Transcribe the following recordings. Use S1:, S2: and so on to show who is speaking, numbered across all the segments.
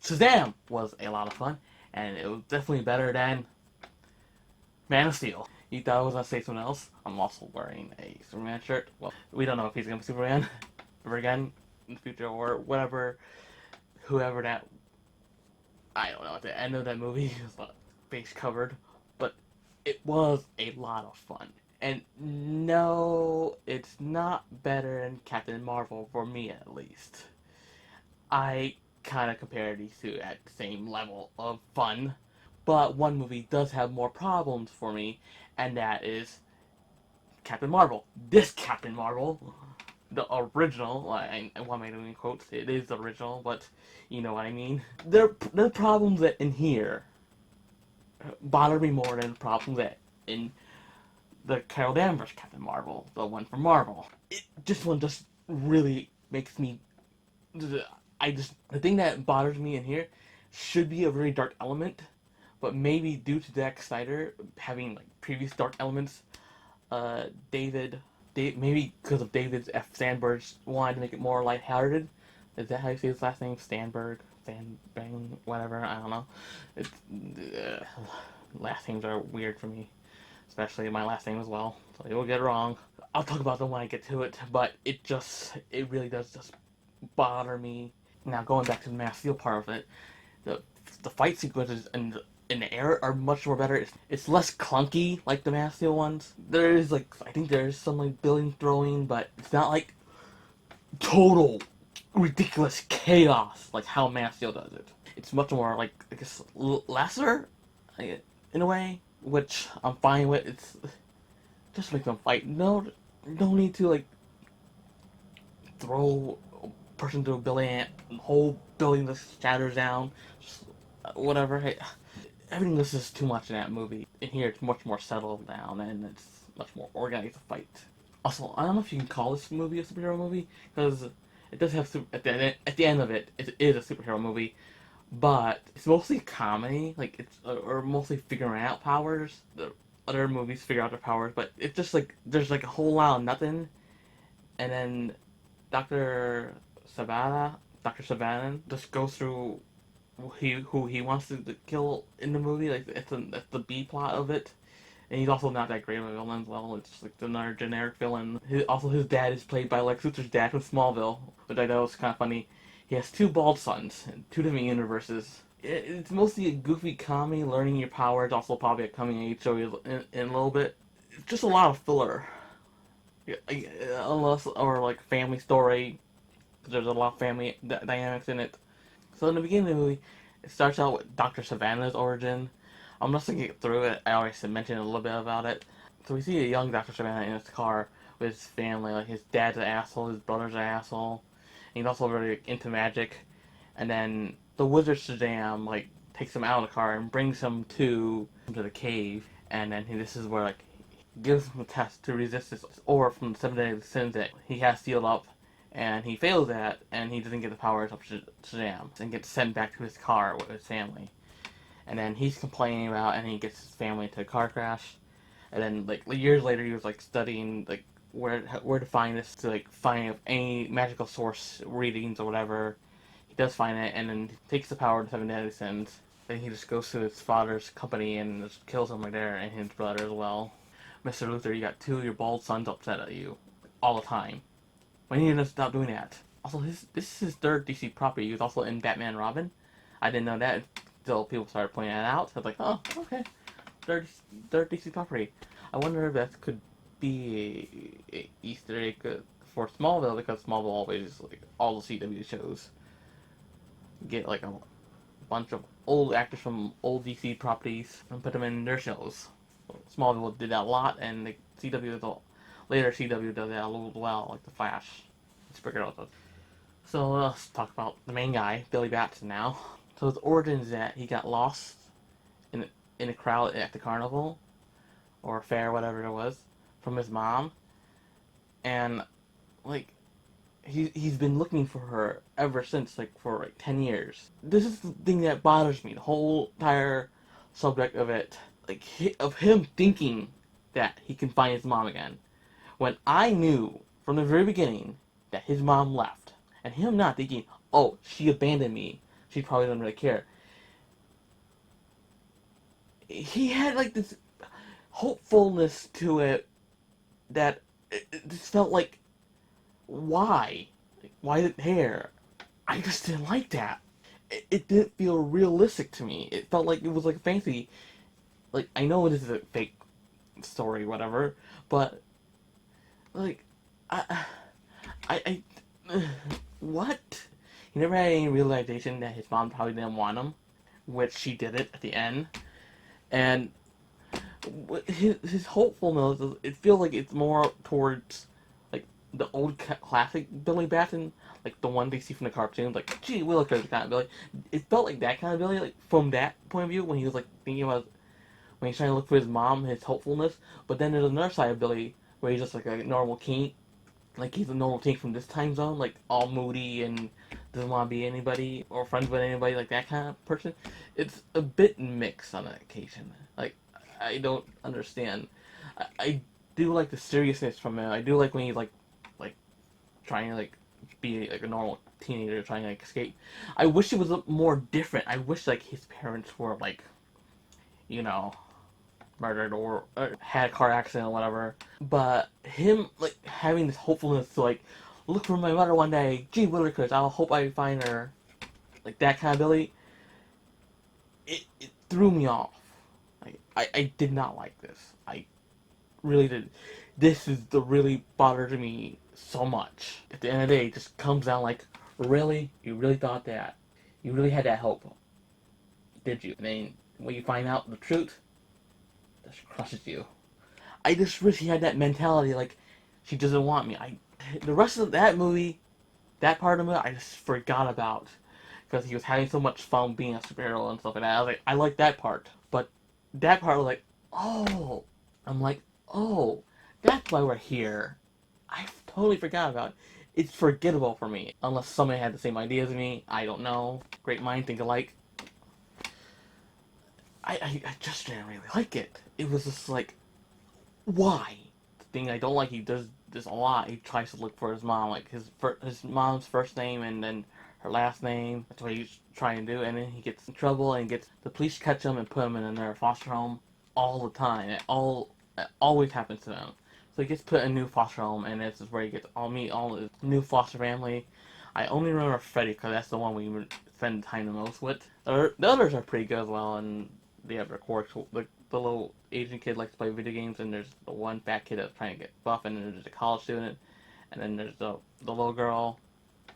S1: Shazam was a lot of fun, and it was definitely better than Man of Steel. You thought I was gonna say something else? I'm also wearing a Superman shirt. Well, we don't know if he's gonna be Superman ever again in the future or whatever. Whoever that, I don't know. At the end of that movie, he was face covered, but it was a lot of fun. And no, it's not better than Captain Marvel for me at least. I kind of compare these two at the same level of fun, but one movie does have more problems for me, and that is Captain Marvel. This Captain Marvel, the original, why am I doing quotes? It is the original, but you know what I mean. The problems that in here bother me more than the problems that in the Carol Danvers Captain Marvel, the one from Marvel. This one just really makes me. The thing that bothers me in here should be a very dark element, but maybe due to Zack Snyder having like previous dark elements, David, maybe because of David F. Sandberg's wanted to make it more lighthearted. Is that how you say his last name? Sandberg, Sandbang, whatever. I don't know. It's last names are weird for me, especially my last name as well. So you'll get it wrong. I'll talk about them when I get to it, but it really does just bother me. Now going back to the Man of Steel part of it, the the fight sequences in the air are much more better. It's less clunky like the Man of Steel ones. There is like I think there is some like building throwing, but it's not like total ridiculous chaos like how Man of Steel does it. It's much more like I guess lesser, in a way, which I'm fine with. It's just make them fight. No need to like throw a person through a building and the whole building just shatters down. Just whatever. Hey, everything is just too much in that movie. In here, it's much more settled down and it's much more organized to fight. Also, I don't know if you can call this movie a superhero movie because it does have at the end of it, it is a superhero movie, but it's mostly comedy. Like it's or mostly figuring out powers. The other movies figure out their powers, but it's just like there's like a whole lot of nothing, and then Doctor Doctor Savannah just goes through who he wants to kill in the movie. Like that's the B plot of it. And he's also not that great of a villain as well. It's just like another generic villain. His dad is played by Lex Luthor's dad from Smallville, which I know is kind of funny. He has two bald sons in two different universes. It's mostly a goofy comedy, learning your powers, also probably a coming age story in a little bit. It's just a lot of filler. Unless, or like family story, because there's a lot of family dynamics in it. So in the beginning of the movie, it starts out with Dr. Savannah's origin. I'm just gonna get through it. I already mentioned a little bit about it. So we see a young Dr. Savannah in his car with his family. Like his dad's an asshole, his brother's an asshole. And he's also very into magic. And then the wizard Shazam like takes him out of the car and brings him to the cave. And then this is where like he gives him a test to resist this aura from the seven deadly sins that he has sealed up. And he fails that, and he doesn't get the powers of Shazam, and gets sent back to his car with his family. And then he's complaining about, and he gets his family into a car crash. And then like years later, he was like studying like where to find this to like find any magical source readings or whatever. He does find it, and then takes the power of the seven deadly sins. Then he just goes to his father's company and just kills him right there, and his brother as well. Mr. Luthor, you got two of your bald sons upset at you all the time. When are you gonna stop doing that? Also, this is his third DC property. He was also in Batman and Robin. I didn't know that until people started pointing that out. I was like, oh, okay. Third DC property. I wonder if that could be a Easter egg for Smallville, because Smallville always, like, all the CW shows get, like, a bunch of old actors from old DC properties and put them in their shows. Smallville did that a lot, and the later CW does that a little well, like The Flash. Superhero does. So let's talk about the main guy, Billy Batson now. So his origin is that he got lost in a crowd at the carnival or fair, whatever it was, from his mom, and like he's been looking for her ever since, like for like 10 years. This is the thing that bothers me. The whole entire subject of it, like of him thinking that he can find his mom again, when I knew from the very beginning that his mom left, and him not thinking, oh, she abandoned me, she probably doesn't really care. He had like this hopefulness to it that it just felt like, why? Why is it hair? I just didn't like that. It didn't feel realistic to me. It felt like it was like fancy. Like, I know this is a fake story, whatever, but like, I, I what? He never had any realization that his mom probably didn't want him, which she did it at the end, and his hopefulness, it feels like it's more towards like the old classic Billy Batson, like the one they see from the cartoons, like gee Willikers kind of Billy. It felt like that kind of Billy, like from that point of view when he was like thinking about when he's trying to look for his mom, his hopefulness. But then there's another side of Billy where he's just like a normal teen, like he's a normal teen from this time zone, like all moody and doesn't want to be anybody or friends with anybody, like that kind of person. It's a bit mixed on that occasion. Like, I don't understand. I do like the seriousness from him. I do like when he's like trying to like be like a normal teenager trying to like escape. I wish it was more different. I wish like his parents were like, you know, murdered or had a car accident or whatever. But him like having this hopefulness to like look for my mother one day. Gee willikers, I'll hope I find her. Like that kind of ability. It threw me off. Like, I did not like this. I really did. This is the really bothered me so much. At the end of the day, it just comes down like, really? You really thought that? You really had that hope? Did you? And then when you find out the truth, it just crushes you. I just wish he had that mentality, like, she doesn't want me. The rest of that movie, that part of it, I just forgot about. Because he was having so much fun being a superhero and stuff like that. I was like, I like that part. But that part was like, oh. I'm like, oh, that's why we're here. I totally forgot about it. It's forgettable for me. Unless somebody had the same idea as me. I don't know. Great mind think alike. I just didn't really like it. It was just like, why? The thing I don't like, he does this a lot. He tries to look for his mom, like his mom's first name and then her last name. That's what he's trying to do, and then he gets in trouble and gets the police catch him and put him in their foster home all the time. It always happens to them. So he gets put in a new foster home, and this is where he gets all meet all his new foster family. I only remember Freddy because that's the one we spend time the most with. The others are pretty good as well, and they have their quirks. The little Asian kid likes to play video games, and there's the one fat kid that's trying to get buff, and then there's a college student, and then there's the little girl.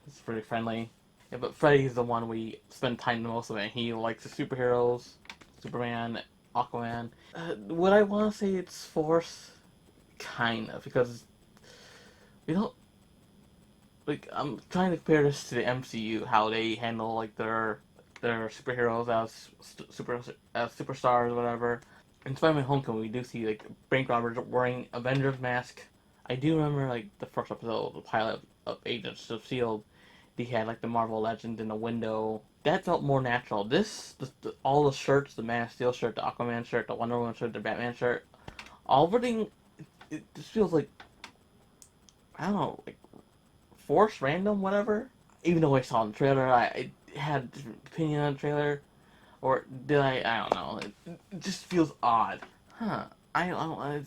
S1: It's pretty friendly. Yeah, but Freddy's the one we spend time the most with, and he likes the superheroes, Superman, Aquaman. Would I want to say it's forced? Kind of, because we don't like. I'm trying to compare this to the MCU, how they handle like their superheroes as superstars or whatever. In Spider-Man: Homecoming, we do see like bank robbers wearing Avengers mask. I do remember like the first episode, the pilot of Agents of Shield. They had like the Marvel Legends in the window. That felt more natural. All the shirts, the Man of Steel shirt, the Aquaman shirt, the Wonder Woman shirt, the Batman shirt, everything. It just feels like, I don't know, like forced, random, whatever. Even though I saw the trailer, I had a different opinion on the trailer. Or did I? I don't know. It just feels odd. Huh. I don't know.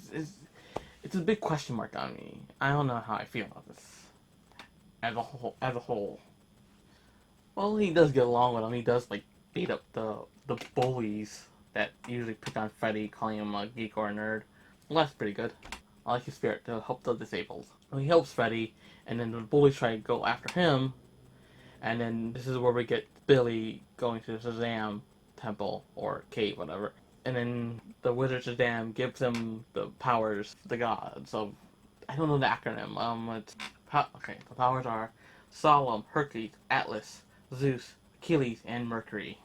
S1: It's a big question mark on me. I don't know how I feel about this. As a whole. As a whole. Well, he does get along with them. He does, like, beat up the bullies that usually pick on Freddy, calling him a geek or a nerd. Well, that's pretty good. I like his spirit to help the disabled. Well, he helps Freddy, and then the bullies try to go after him, and then this is where we get Billy going to the Shazam temple, or cave, whatever. And then the wizard Shazam gives him the powers, the gods of, I don't know the acronym. Okay, the powers are Solemn, Hercules, Atlas, Zeus, Achilles, and Mercury.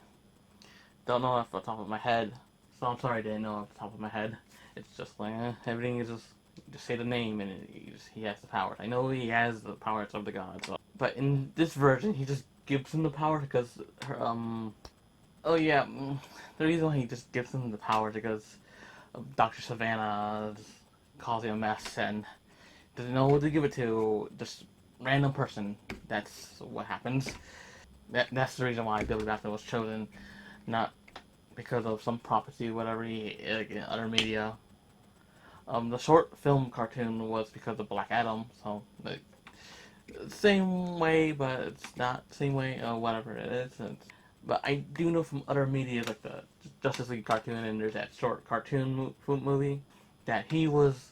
S1: Don't know off the top of my head, so I'm sorry I didn't know off the top of my head. It's just like, everything is just say the name and he has the powers. I know he has the powers of the gods, so. But in this version, he just gives him the power because, oh yeah, the reason why he just gives him the powers because Dr. Savannah causing a mess and doesn't know who to give it to, just random person. That's what happens. That's the reason why Billy Batson was chosen, not because of some prophecy, whatever like, in other media. The short film cartoon was because of Black Adam, so like, same way, but it's not the same way. Whatever it is. But I do know from other media, like the Justice League cartoon, and there's that short cartoon movie, that he was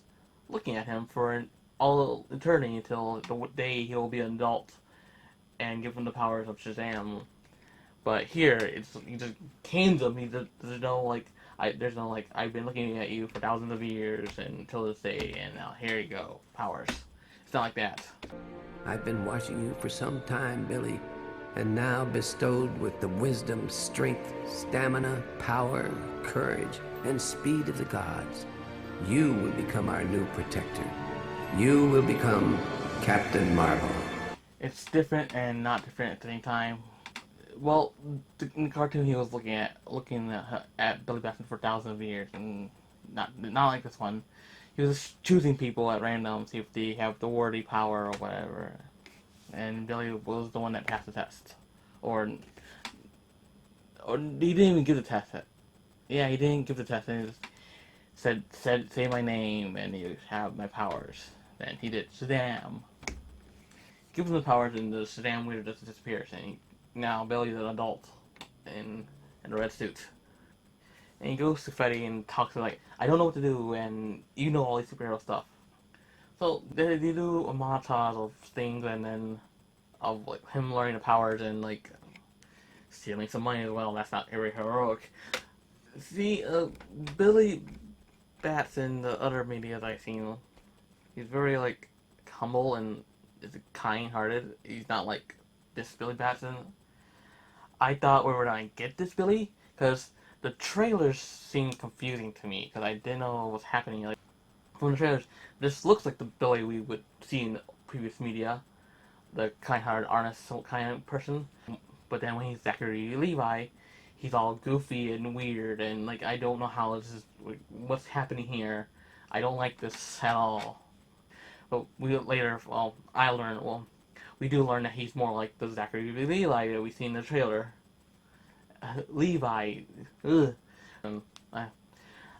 S1: looking at him for all eternity until the day he'll be an adult and give him the powers of Shazam. But here, he just came to him. There's no like, there's no like, I've been looking at you for thousands of years and until this day, and now here you go, powers. It's not like that.
S2: I've been watching you for some time, Billy, and now bestowed with the wisdom, strength, stamina, power, courage, and speed of the gods, you will become our new protector. You will become Captain Marvel.
S1: It's different and not different at the same time. Well, in the cartoon, he was looking at Billy Batson for thousands of years, and not like this one. He was just choosing people at random, see if they have the worthy power or whatever. And Billy was the one that passed the test, or he didn't even give the test. Yeah, he didn't give the test. And he just said say my name, and you have my powers. Then he did Shazam. Gives him the powers, and the Shazam wizard just disappears, and now Billy's an adult in a red suit. And he goes to Freddy and talks to like, I don't know what to do, and you know all these superhero stuff. So they do a montage of things, and then of like him learning the powers and like stealing some money as well. That's not very heroic. See, Billy Batson, the other media that I've seen, he's very like humble and is kind-hearted. He's not like this Billy Batson. I thought we were gonna get this Billy because the trailers seemed confusing to me because I didn't know what was happening. Like from the trailers, this looks like the Billy we would see in the previous media, the kind-hearted, honest kind of person. But then when he's Zachary Levi, he's all goofy and weird, and like I don't know how this is. Like, what's happening here? I don't like this at all. But we later, well, I learned, well, we do learn that he's more like the Zachary Levi that we see in the trailer. Levi, ugh. And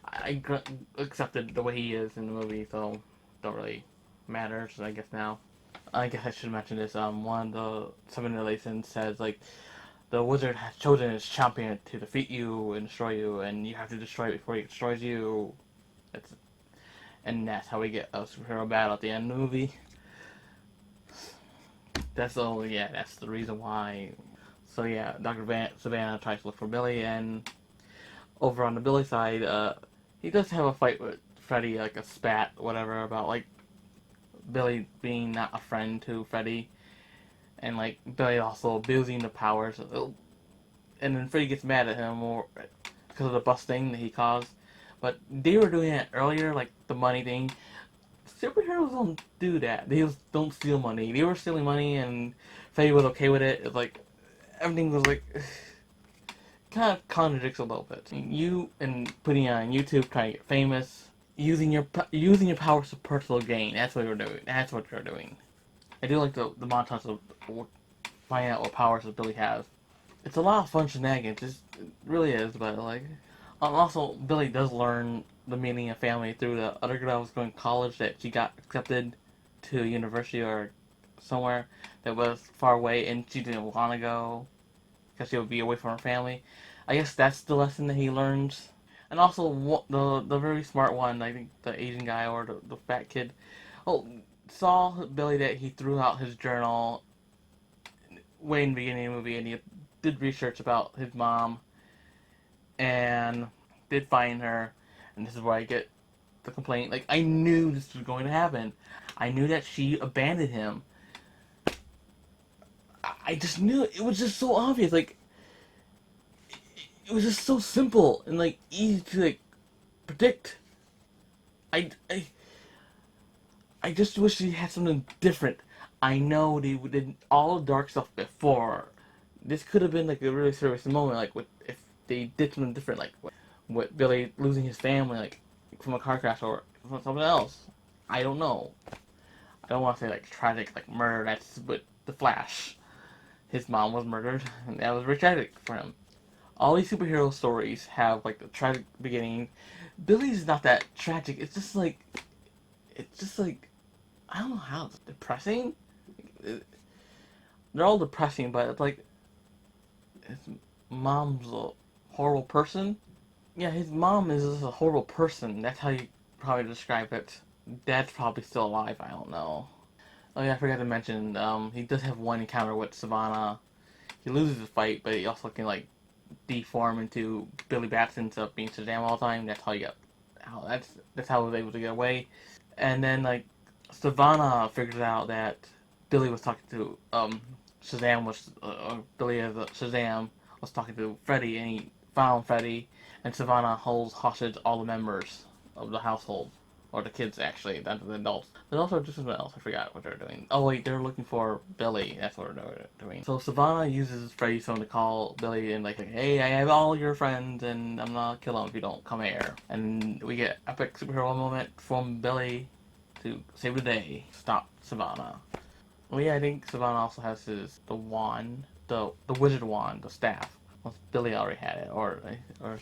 S1: I accepted the way he is in the movie, so don't really matter. So I guess now, I guess I should mention this. One of the Seven Relations says like the wizard has chosen his champion to defeat you and destroy you, and you have to destroy it before he destroys you. That's how we get a superhero battle at the end of the movie. That's the reason why. So yeah, Dr. Savannah tries to look for Billy, and over on the Billy side, he does have a fight with Freddy, like a spat, whatever, about like Billy being not a friend to Freddy, and like Billy also abusing the powers. And then Freddy gets mad at him or because of the bus thing that he caused. But they were doing it earlier, like the money thing. Superheroes don't do that. They just don't steal money. They were stealing money, and Freddy was okay with it. It's like everything was like kind of contradicts a little bit. You and putting it on YouTube, trying to get famous, using your powers for personal gain. That's what you're doing. That's what you're doing. I do like the montage of finding out what powers that Billy has. It's a lot of fun shenanigans. It really is, but like. Also, Billy does learn the meaning of family through the other girl that was going to college that she got accepted to a university or somewhere that was far away and she didn't want to go because she would be away from her family. I guess that's the lesson that he learns. And also, the very smart one, I think the Asian guy or the fat kid, saw Billy that he threw out his journal way in the beginning of the movie, and he did research about his mom and did find her, and this is where I get the complaint. Like, I knew this was going to happen. I knew that she abandoned him. I just knew it. It was just so obvious. Like, it was just so simple and like easy to like predict. I, I, I just wish they had something different. I know they did all the dark stuff before. This could have been like a really serious moment, like if they did something different, like with Billy losing his family, like from a car crash or from something else. I don't know. I don't want to say like tragic, like murder. That's with the Flash. his mom was murdered, and that was very tragic for him. All these superhero stories have like a tragic beginning. Billy's not that tragic. It's just like I don't know how it's depressing. They're all depressing, but it's like his mom's a horrible person. Yeah, his mom is just a horrible person. That's how you probably describe it. Dad's probably still alive. I don't know. Oh yeah, I forgot to mention. He does have one encounter with Savannah. He loses the fight, but he also can like deform into Billy Batson instead of being Shazam all the time. That's how you get. That's how he was able to get away. And then like Savannah figures out that Billy was talking to Shazam was Billy as a Shazam was talking to Freddy, and he found Freddy, and Savannah holds hostage all the members of the household. Or the kids, actually, not the adults. There's also just something else. I forgot what they're doing. Oh, wait, they're looking for Billy. That's what they're doing. So Savannah uses Freddy's phone to call Billy and, like, hey, I have all your friends, and I'm gonna kill them if you don't come here. And we get epic superhero moment from Billy to save the day. Stop Savannah. Well, yeah, I think Savannah also has the wand, the wizard wand, the staff. Well, Billy already had it, or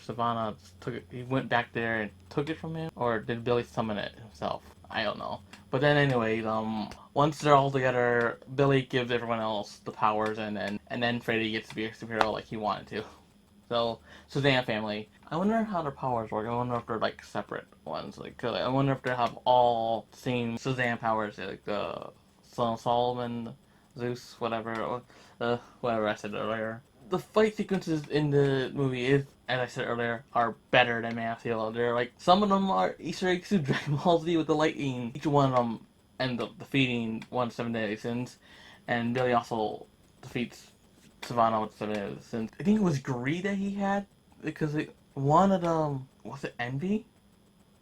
S1: Savannah took it. He went back there and took it from him, or did Billy summon it himself? I don't know. But then, anyways, once they're all together, Billy gives everyone else the powers, and then Freddy gets to be a superhero like he wanted to. So, Shazam family. I wonder how their powers work. I wonder if they're like separate ones. Like, I wonder if they have all the same Shazam powers, like the Son of Solomon, Zeus, whatever I said earlier. The fight sequences in the movie is, as I said earlier, are better than Man of Steel. They're like some of them are Easter eggs to Dragon Ball Z with the lightning. Each one of them ends up defeating one of 7 deadly sins, and Billy also defeats Savannah with 7 deadly sins. I think it was greed that he had because one of them was it envy,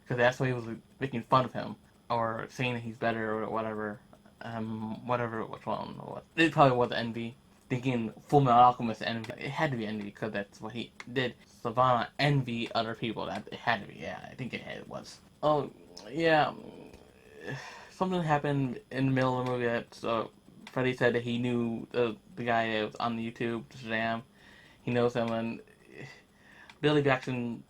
S1: because that's why he was like, making fun of him or saying that he's better or whatever. Which one? It probably was envy. Thinking Full Metal Alchemist envy. It had to be envy because that's what he did. Savannah envy other people. That it had to be. Yeah, I think it was. Oh, yeah. Something happened in the middle of the movie that Freddy said that he knew the guy that was on the YouTube, Shazam. He knows him, and Billy Jackson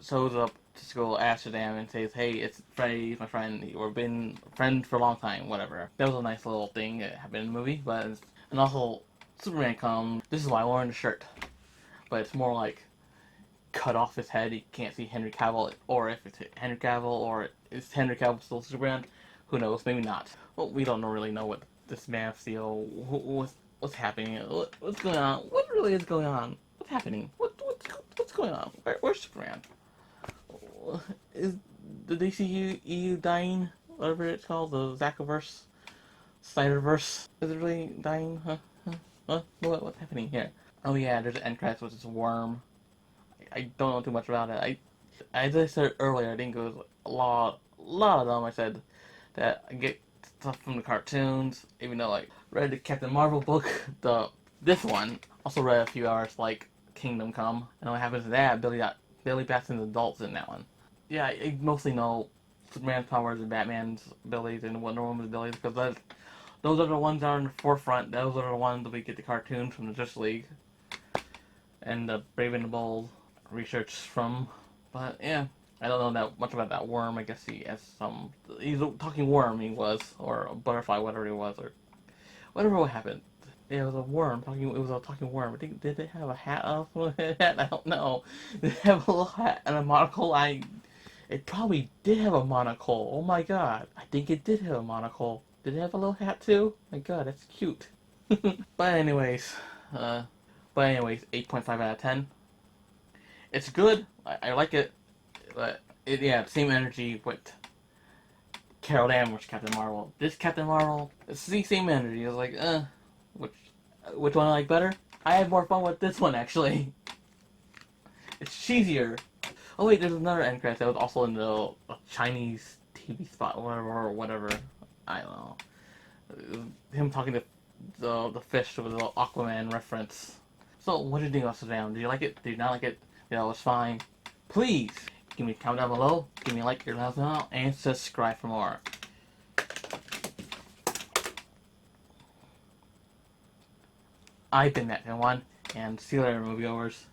S1: shows up to school, asks Shazam, and says, "Hey, it's Freddy, my friend. We've been friends for a long time. Whatever." That was a nice little thing that happened in the movie, and also Superman comes. This is why I'm wearing the shirt, but it's more like cut off his head. You can't see Henry Cavill, or if it's Henry Cavill, or is Henry Cavill still Superman? Who knows? Maybe not. Well, we don't really know what this Man of Steel. What's happening? What's going on? What really is going on? What's happening? What's going on? Where's Superman? Is the DCU dying? Whatever it's called, the Zachaverse, Snyderverse. Is it really dying? Huh? What's happening here? Oh yeah, there's an end credits with this worm. I don't know too much about it. As I said earlier, I think it was a lot of them. I said that I get stuff from the cartoons, even though like read the Captain Marvel book, this one also read a few hours like Kingdom Come, and what happens to that? Billy Batson's adults in that one. Yeah, I mostly know Superman's powers and Batman's abilities and Wonder Woman's abilities because those are the ones that are in the forefront. Those are the ones that we get the cartoons from the Justice League and the Brave and the Bold research from. But yeah, I don't know that much about that worm. I guess he has some. He's a talking worm. He was, or a butterfly, whatever he was, or whatever happened. Yeah, it was a worm. It was a talking worm. I think did they have a hat on that? I don't know. Did they have a little hat and a monocle? It probably did have a monocle. Oh my god. I think it did have a monocle. Did it have a little hat too? My god, that's cute. But anyways, 8.5 out of 10. It's good. I like it. But yeah, same energy with Carol Danvers Captain Marvel. This Captain Marvel, it's the same energy. It's like, which one I like better? I had more fun with this one actually. It's cheesier. Oh wait, there's another end credit that was also in the Chinese TV spot, or whatever. I don't know. Him talking to the fish with the Aquaman reference. So, what did you think about Shazam? Did you like it? Did you not like it? Yeah, it was fine. Please give me a comment down below. Give me a like, your thumbs up, and subscribe for more. I've been that one, and see you later, moviegoers.